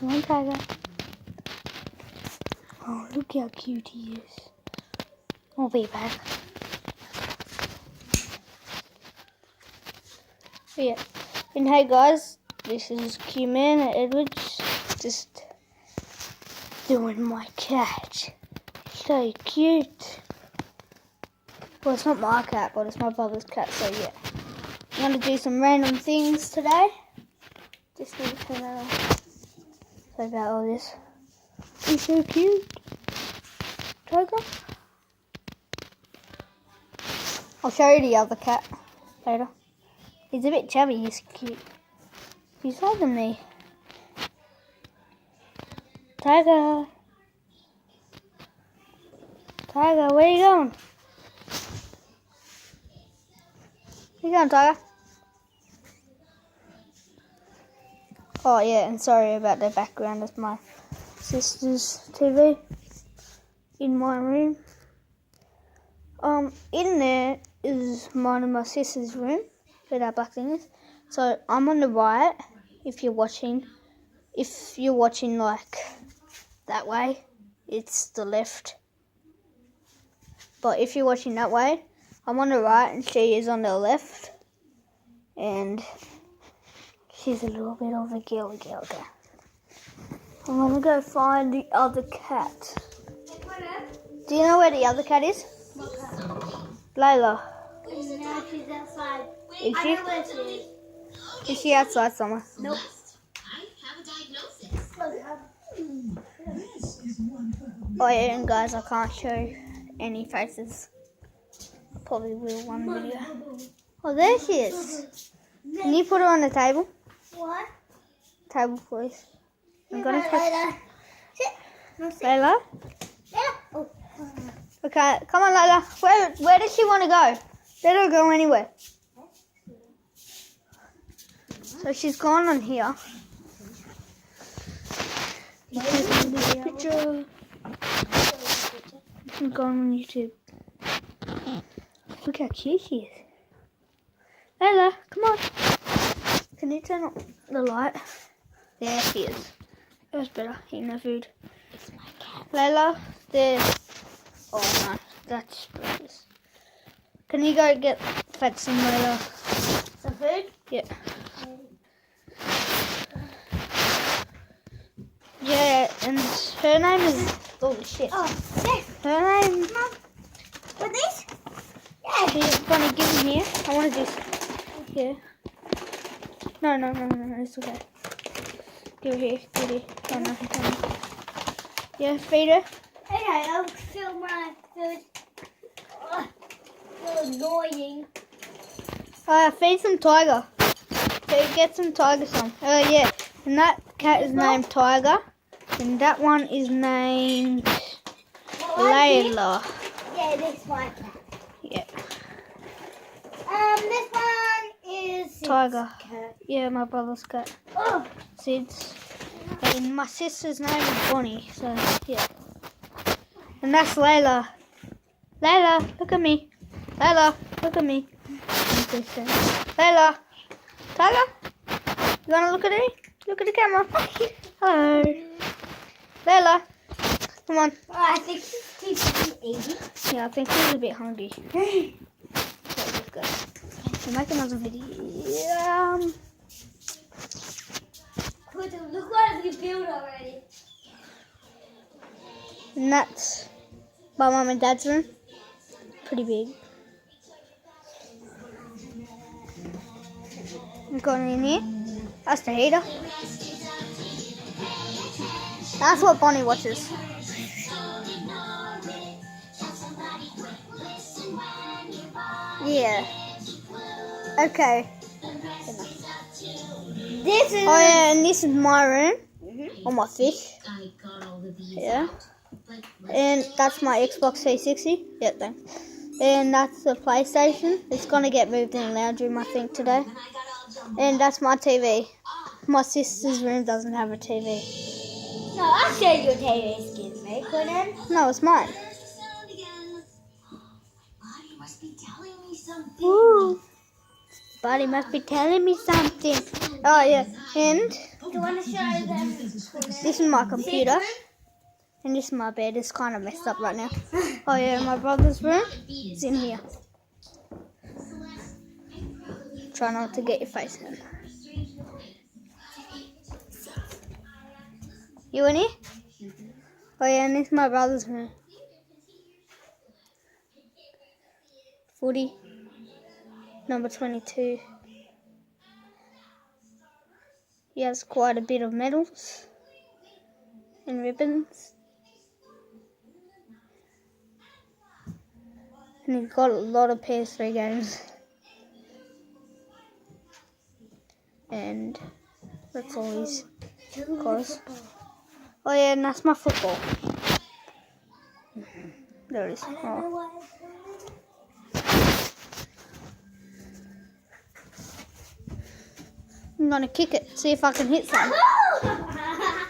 Come on, Tiger. Oh, look how cute he is. I'll be back. Yeah. And hey guys, this is Q-Man at Edwards. Just doing my cat. So cute. Well, it's not my cat, but it's my brother's cat, so yeah. I'm going to do some random things today. Just need to turn that off. Sorry about all this. He's so cute. Tiger. I'll show you the other cat later. He's a bit chubby, he's cute. He's older than me. Tiger. Tiger, where are you going? Where you going, Tiger? Oh yeah, and sorry about the background of my sister's TV in my room. In there is mine and my sister's room, where that black thing is. So I'm on the right. If you're watching like that way, it's the left. But if you're watching that way, I'm on the right and she is on the left. And she's a little bit of a girly girl there. I'm gonna go find the other cat. Do you know where the other cat is? Layla. No, she's outside. Is I she? know where she is. Is she outside somewhere? Nope. I have a diagnosis. Oh yeah, and guys, I can't show any faces. I probably will one video. Oh, there she is. Can you put her on the table? What? Table, please. I'm gonna put Layla. Sit. No, sit. Layla. Layla. Oh. Okay, come on, Layla. Where does she want to go? Let her go anywhere. So she's gone on here. Picture. I'm going on YouTube. Look how cute she is. Layla, come on. Can you turn on the light? There she is. That was better, eating her food. It's my cat. Layla, there. Oh no, that's precious. Can you go get fetch some Layla? Some food? Yeah. Yeah, and her name is... Oh shit. Oh, there. Her name... Mom. With these? Yeah. You're gonna give them here. I want to do... Here. No, it's okay. Give it here, give it here. No. Yeah, feed her. Okay, I'll fill my food. Oh, so annoying. Feed some Tiger. Get some Tiger some. Yeah. And that cat is named Tiger. And that one is named Layla. Yeah, this one. Yeah. This one is Sid's Tiger. cat. Yeah, my brother's cat. Oh, Sid's. And my sister's name is Bonnie. So, yeah. And that's Layla. Layla, look at me. Layla, look at me. Layla. Tiger? You wanna look at me? Look at the camera. Hello. Layla. Come on. oh I think she's eating. Yeah, I think she's a bit hungry. Okay, let's go. We'll make another video. Look what we built already. And that's my mum and dad's room. Pretty big. We've got in here. That's the heater. That's what Bonnie watches. Yeah. Okay. This is. Oh yeah, and this is my room. All my fish. I got all of these Yeah. out, but And that's my Xbox 360. Yeah, thanks. And that's the PlayStation. It's gonna get moved in the lounge room, I think, today. And that's my TV. My sister's room doesn't have a TV. No, I'll show you a TV. Excuse me, Quinn. No, it's mine. Body must be telling me something. Woo! Buddy must be telling me something. Oh yeah, and Do you want to show them? This is my computer. And this is my bed. It's kind of messed up right now. Oh yeah, my brother's room is in here. Try not to get your face in. You in here? Oh yeah, and this is my brother's room. 40, number 22. He has quite a bit of medals and ribbons. And he's got a lot of PS3 games. And that's all he's got. Oh yeah, and that's my football. There it is. Oh. I'm gonna kick it, see if I can hit something.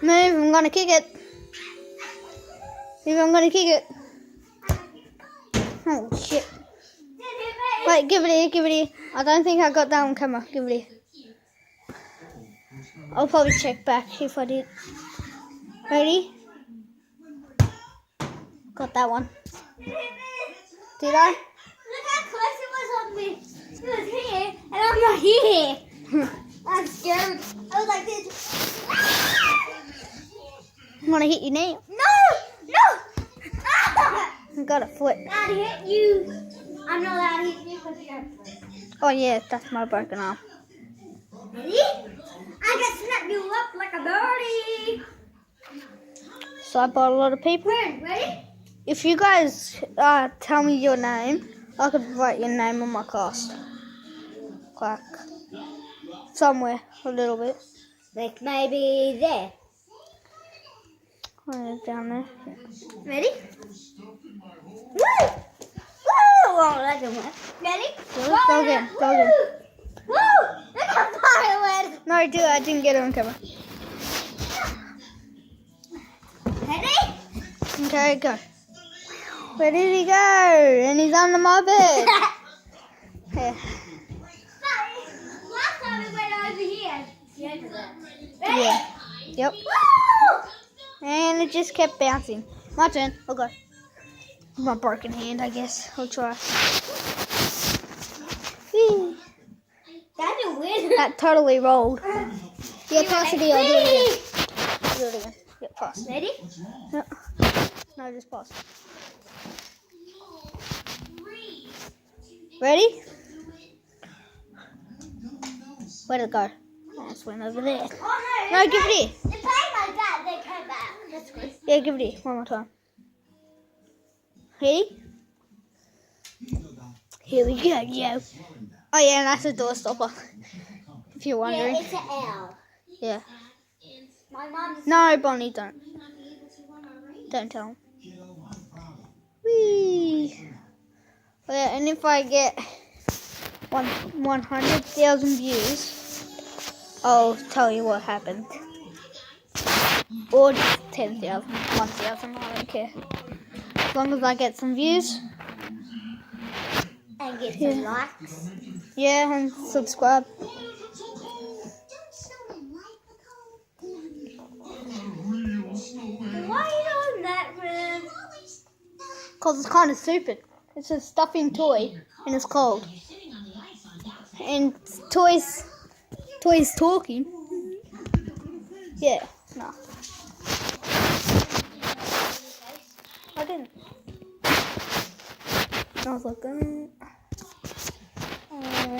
Move, I'm gonna kick it. See if I'm gonna kick it. Oh shit. Wait, give it here. I don't think I got that on camera. Give it here. I'll probably check back if I did. Ready? Got that one. Did I? Look how close it was on me. It was here, and I'm not here. I'm scared. I was like this. I'm gonna hit your knee. No! I got a foot. I'd hit you. I'm not allowed to hit you because you're a foot. Oh yeah, that's my broken arm. Ready? I can snap you up like a birdie. So I bought a lot of people. Ready? If you guys tell me your name, I could write your name on my cast. Like somewhere a little bit. Like maybe there. Down there. Ready? Woo! Woo! Oh, that didn't work. Ready? Go again. Woo! Look how far it went. No, I didn't get it on camera. Ready? Okay, go. Where did he go? And he's under my bed. Yeah. Last time it went over here. Ready? Yeah. Yep. Woo! And it just kept bouncing. My turn. I'll go. My broken hand, I guess. I'll try. Whee. That's a win. That totally rolled. Yeah, pass it here. I'll do it again. Do it again. Yeah, pass. Ready? No, just pass. Ready? Where'd it go? Oh, it's went over there. Oh No, give it here. They played like that. They came back. That's good. Yeah, give it here. One more time. Ready? Here we go, yo. Oh yeah, and that's a door stopper. If you're wondering. Yeah, it's an L. Yeah. My mom's. No, Bonnie, don't. Don't tell him. Whee! Oh, yeah, and if I get 100,000 views, I'll tell you what happened. Or 10,000, 1,000, I don't care. As long as I get some views. And get some likes. Yeah, and subscribe. Why are you doing that, man? Because it's kind of stupid. It's a stuffing toy, and it's cold. And toys talking. Yeah, no. I didn't. I was like,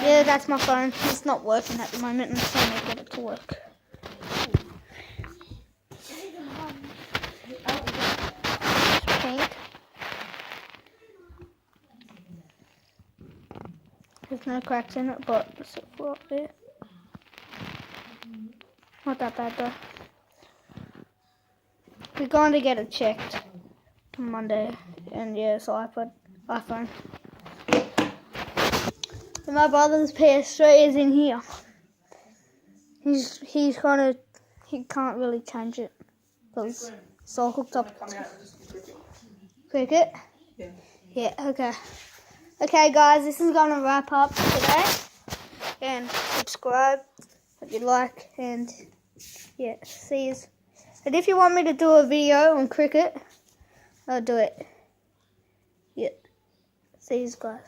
yeah, that's my phone. It's not working at the moment. I'm trying to get it to work. It's pink. There's no cracks in it, but it's up there. Not that bad though. We're going to get it checked on Monday, and yeah, so iPhone. And my brother's PS3 is in here. He can't really change it because it's all hooked up. Cricket? Yeah, okay. Okay guys, this is gonna wrap up today. And subscribe if you like, and Yeah, sees. And if you want me to do a video on cricket, I'll do it. Yeah, sees guys.